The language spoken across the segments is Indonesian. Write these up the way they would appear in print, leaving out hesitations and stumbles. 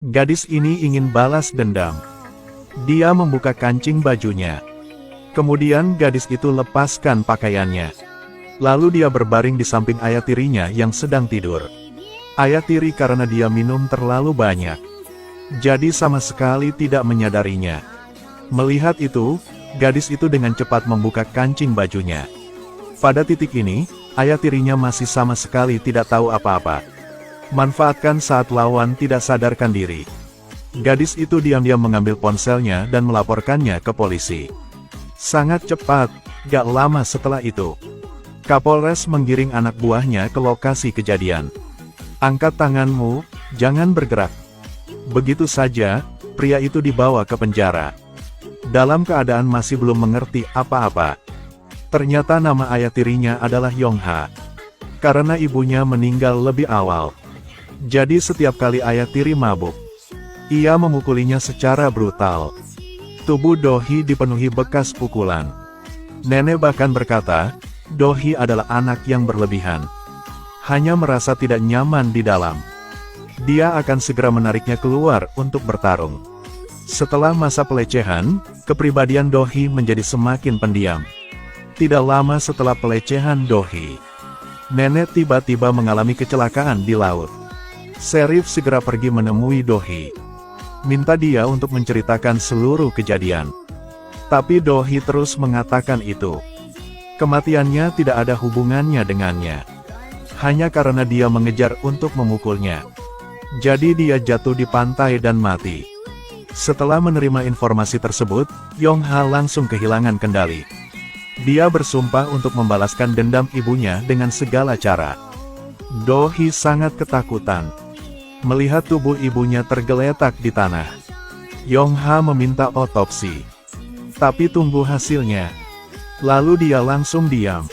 Gadis ini ingin balas dendam. Dia membuka kancing bajunya. Kemudian gadis itu lepaskan pakaiannya. Lalu dia berbaring di samping ayah tirinya yang sedang tidur. Ayah tiri karena dia minum terlalu banyak, jadi sama sekali tidak menyadarinya. Melihat itu, gadis itu dengan cepat membuka kancing bajunya. Pada titik ini, ayah tirinya masih sama sekali tidak tahu apa-apa. Manfaatkan saat lawan tidak sadarkan diri. Gadis itu diam-diam mengambil ponselnya dan melaporkannya ke polisi. Sangat cepat, gak lama setelah itu, Kapolres menggiring anak buahnya ke lokasi kejadian. Angkat tanganmu, jangan bergerak. Begitu saja, pria itu dibawa ke penjara. Dalam keadaan masih belum mengerti apa-apa. Ternyata nama ayah tirinya adalah Yongha. Karena ibunya meninggal lebih awal. Jadi setiap kali ayah tiri mabuk, ia memukulinya secara brutal. Tubuh Dohee dipenuhi bekas pukulan. Nenek bahkan berkata, Dohee adalah anak yang berlebihan. Hanya merasa tidak nyaman di dalam. Dia akan segera menariknya keluar untuk bertarung. Setelah masa pelecehan, kepribadian Dohee menjadi semakin pendiam. Tidak lama setelah pelecehan Dohee, nenek tiba-tiba mengalami kecelakaan di laut. Sheriff segera pergi menemui Dohee. Minta dia untuk menceritakan seluruh kejadian. Tapi Dohee terus mengatakan itu. Kematiannya tidak ada hubungannya dengannya. Hanya karena dia mengejar untuk memukulnya. Jadi dia jatuh di pantai dan mati. Setelah menerima informasi tersebut, Yongha langsung kehilangan kendali. Dia bersumpah untuk membalaskan dendam ibunya dengan segala cara. Dohee sangat ketakutan melihat tubuh ibunya tergeletak di tanah. Yongha meminta otopsi, tapi tunggu hasilnya. Lalu dia langsung diam.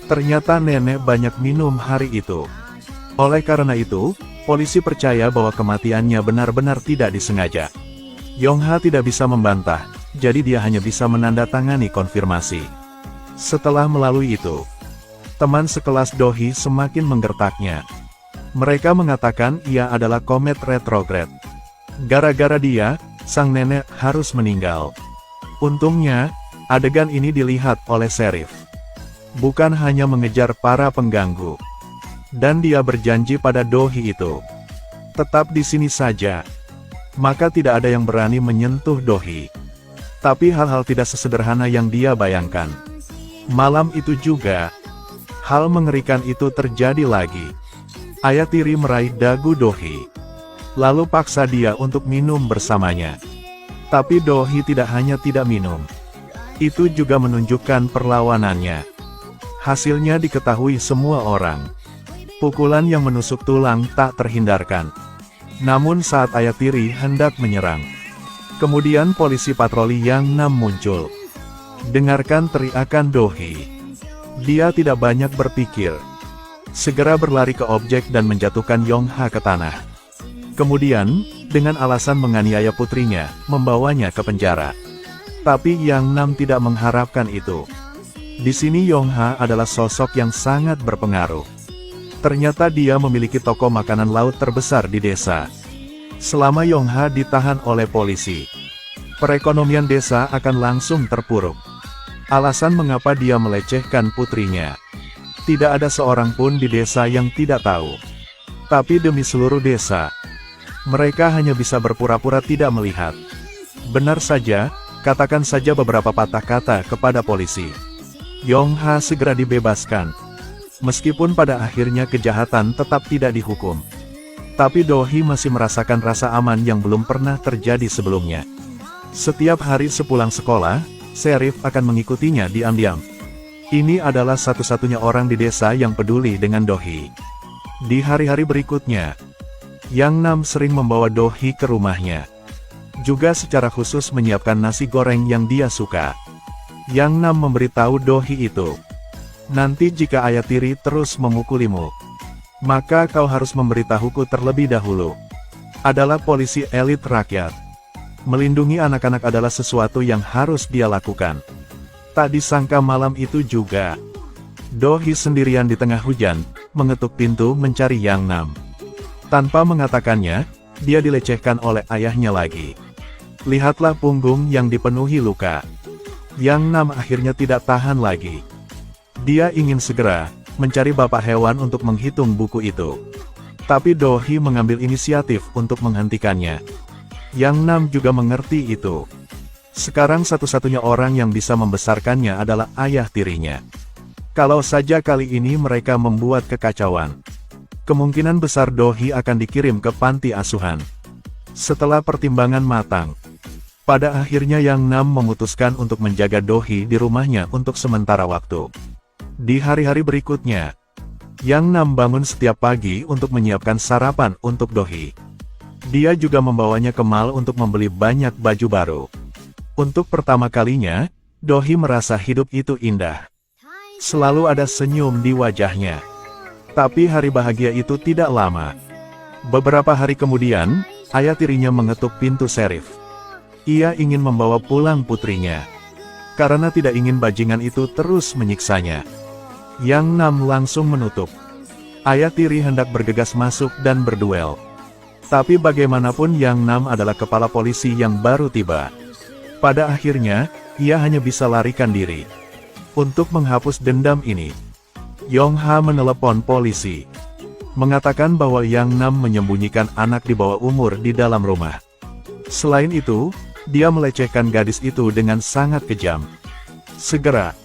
Ternyata nenek banyak minum hari itu. Oleh karena itu, polisi percaya bahwa kematiannya benar-benar tidak disengaja. Yongha tidak bisa membantah, jadi dia hanya bisa menandatangani konfirmasi. Setelah melalui itu, teman sekelas Dohee semakin menggertaknya. Mereka mengatakan ia adalah komet retrograd. Gara-gara dia, sang nenek harus meninggal. Untungnya, adegan ini dilihat oleh sheriff. Bukan hanya mengejar para pengganggu. Dan dia berjanji pada Dohee itu, tetap di sini saja. Maka tidak ada yang berani menyentuh Dohee. Tapi hal-hal tidak sesederhana yang dia bayangkan. Malam itu juga, hal mengerikan itu terjadi lagi. Ayah tiri meraih dagu Dohee, lalu paksa dia untuk minum bersamanya. Tapi Dohee tidak hanya tidak minum, itu juga menunjukkan perlawanannya. Hasilnya diketahui semua orang. Pukulan yang menusuk tulang tak terhindarkan. Namun saat ayah tiri hendak menyerang, kemudian polisi patroli yang 6 muncul. Dengarkan teriakan Dohee. Dia tidak banyak berpikir. Segera berlari ke objek dan menjatuhkan Yongha ke tanah. Kemudian, dengan alasan menganiaya putrinya, membawanya ke penjara. Tapi Yang Nam tidak mengharapkan itu. Di sini Yongha adalah sosok yang sangat berpengaruh. Ternyata dia memiliki toko makanan laut terbesar di desa. Selama Yongha ditahan oleh polisi, perekonomian desa akan langsung terpuruk. Alasan mengapa dia melecehkan putrinya, tidak ada seorang pun di desa yang tidak tahu. Tapi demi seluruh desa, mereka hanya bisa berpura-pura tidak melihat. Benar saja, katakan saja beberapa patah kata kepada polisi. Yongha segera dibebaskan. Meskipun pada akhirnya kejahatan tetap tidak dihukum. Tapi Dohee masih merasakan rasa aman yang belum pernah terjadi sebelumnya. Setiap hari sepulang sekolah, sheriff akan mengikutinya diam-diam. Ini adalah satu-satunya orang di desa yang peduli dengan Dohee. Di hari-hari berikutnya, Yang Nam sering membawa Dohee ke rumahnya. Juga secara khusus menyiapkan nasi goreng yang dia suka. Yang Nam memberitahu Dohee itu, nanti jika ayah tiri terus memukulimu, maka kau harus memberitahuku terlebih dahulu. Adalah polisi elit rakyat. Melindungi anak-anak adalah sesuatu yang harus dia lakukan. Tak disangka malam itu juga, Dohee sendirian di tengah hujan, mengetuk pintu mencari Yang Nam. Tanpa mengatakannya, dia dilecehkan oleh ayahnya lagi. Lihatlah punggung yang dipenuhi luka. Yang Nam akhirnya tidak tahan lagi. Dia ingin segera mencari bapak hewan untuk menghitung buku itu. Tapi Do Hee mengambil inisiatif untuk menghentikannya. Yang Nam juga mengerti itu. Sekarang satu-satunya orang yang bisa membesarkannya adalah ayah tirinya. Kalau saja kali ini mereka membuat kekacauan, kemungkinan besar Do Hee akan dikirim ke panti asuhan. Setelah pertimbangan matang, pada akhirnya Yang Nam memutuskan untuk menjaga Do Hee di rumahnya untuk sementara waktu. Di hari-hari berikutnya, Yang Nam bangun setiap pagi untuk menyiapkan sarapan untuk Do Hee. Dia juga membawanya ke mall untuk membeli banyak baju baru. Untuk pertama kalinya, Do Hee merasa hidup itu indah. Selalu ada senyum di wajahnya. Tapi hari bahagia itu tidak lama. Beberapa hari kemudian, ayah tirinya mengetuk pintu Sheriff. Ia ingin membawa pulang putrinya. Karena tidak ingin bajingan itu terus menyiksanya. Yang Nam langsung menutup. Ayah tiri hendak bergegas masuk dan berduel. Tapi bagaimanapun Yang Nam adalah kepala polisi yang baru tiba. Pada akhirnya, ia hanya bisa larikan diri. Untuk menghapus dendam ini, Yong Ha menelepon polisi, mengatakan bahwa Yang Nam menyembunyikan anak di bawah umur di dalam rumah. Selain itu, dia melecehkan gadis itu dengan sangat kejam. Segera,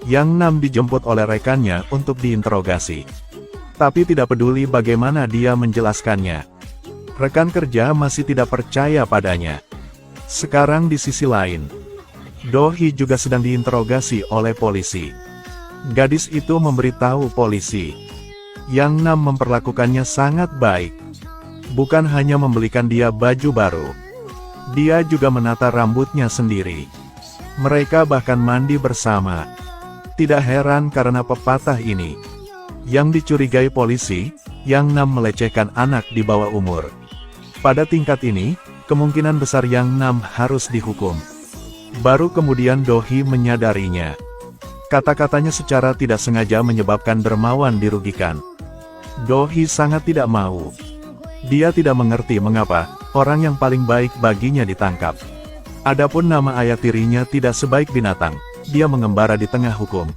Yang Nam dijemput oleh rekannya untuk diinterogasi. Tapi tidak peduli bagaimana dia menjelaskannya, rekan kerja masih tidak percaya padanya. Sekarang di sisi lain, Do Hee juga sedang diinterogasi oleh polisi. Gadis itu memberitahu polisi, Yang Nam memperlakukannya sangat baik. Bukan hanya membelikan dia baju baru, dia juga menata rambutnya sendiri. Mereka bahkan mandi bersama. Tidak heran karena pepatah ini, yang dicurigai polisi, Yang Nam melecehkan anak di bawah umur. Pada tingkat ini, kemungkinan besar Yang Nam harus dihukum. Baru kemudian Do Hee menyadarinya. Kata-katanya secara tidak sengaja menyebabkan dermawan dirugikan. Do Hee sangat tidak mau. Dia tidak mengerti mengapa orang yang paling baik baginya ditangkap. Adapun nama ayah tirinya tidak sebaik binatang, dia mengembara di tengah hukum.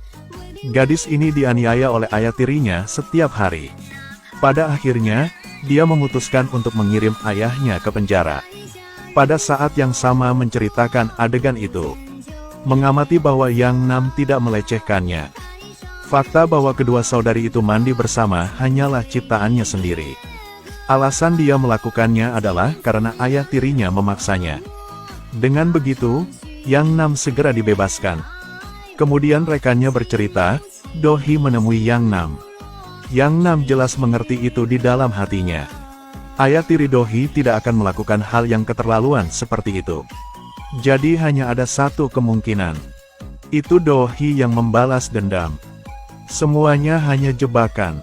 Gadis ini dianiaya oleh ayah tirinya setiap hari. Pada akhirnya, dia memutuskan untuk mengirim ayahnya ke penjara. Pada saat yang sama menceritakan adegan itu, mengamati bahwa Yang Nam tidak melecehkannya. Fakta bahwa kedua saudari itu mandi bersama hanyalah ciptaannya sendiri. Alasan dia melakukannya adalah karena ayah tirinya memaksanya. Dengan begitu, Yang Nam segera dibebaskan. Kemudian rekannya bercerita, Do Hee menemui Yang Nam. Yang Nam jelas mengerti itu di dalam hatinya. Ayah tiri Do Hee tidak akan melakukan hal yang keterlaluan seperti itu. Jadi hanya ada satu kemungkinan. Itu Do Hee yang membalas dendam. Semuanya hanya jebakan.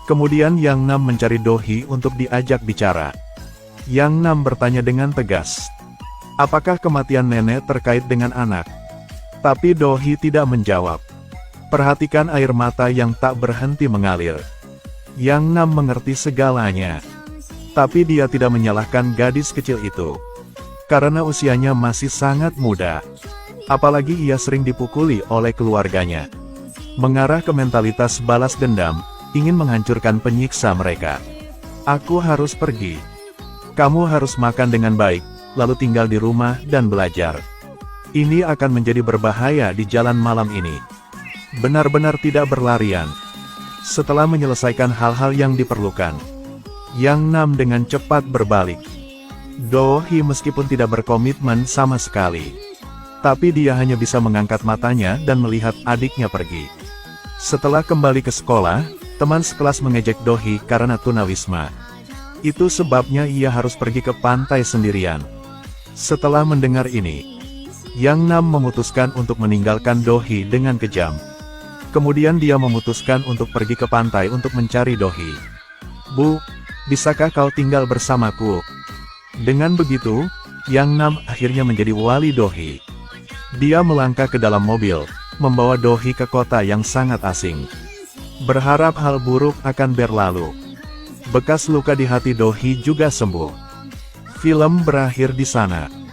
Kemudian Yang Nam mencari Do Hee untuk diajak bicara. Yang Nam bertanya dengan tegas, apakah kematian nenek terkait dengan anak? Tapi Do Hee tidak menjawab. Perhatikan air mata yang tak berhenti mengalir. Yang Nam mengerti segalanya. Tapi dia tidak menyalahkan gadis kecil itu. Karena usianya masih sangat muda. Apalagi ia sering dipukuli oleh keluarganya. Mengarah ke mentalitas balas dendam, ingin menghancurkan penyiksa mereka. Aku harus pergi. Kamu harus makan dengan baik, lalu tinggal di rumah dan belajar. Ini akan menjadi berbahaya di jalan malam ini. Benar-benar tidak berlarian. Setelah menyelesaikan hal-hal yang diperlukan, Yang Nam dengan cepat berbalik. Do Hee meskipun tidak berkomitmen sama sekali, tapi dia hanya bisa mengangkat matanya dan melihat adiknya pergi. Setelah kembali ke sekolah, teman sekelas mengejek Do Hee karena tunawisma. Itu sebabnya ia harus pergi ke pantai sendirian. Setelah mendengar ini, Yang Nam memutuskan untuk meninggalkan Do Hee dengan kejam. Kemudian dia memutuskan untuk pergi ke pantai untuk mencari Do Hee. Bu, bisakah kau tinggal bersamaku? Dengan begitu, Yang Nam akhirnya menjadi wali Do Hee. Dia melangkah ke dalam mobil, membawa Do Hee ke kota yang sangat asing. Berharap hal buruk akan berlalu. Bekas luka di hati Do Hee juga sembuh. Film berakhir di sana.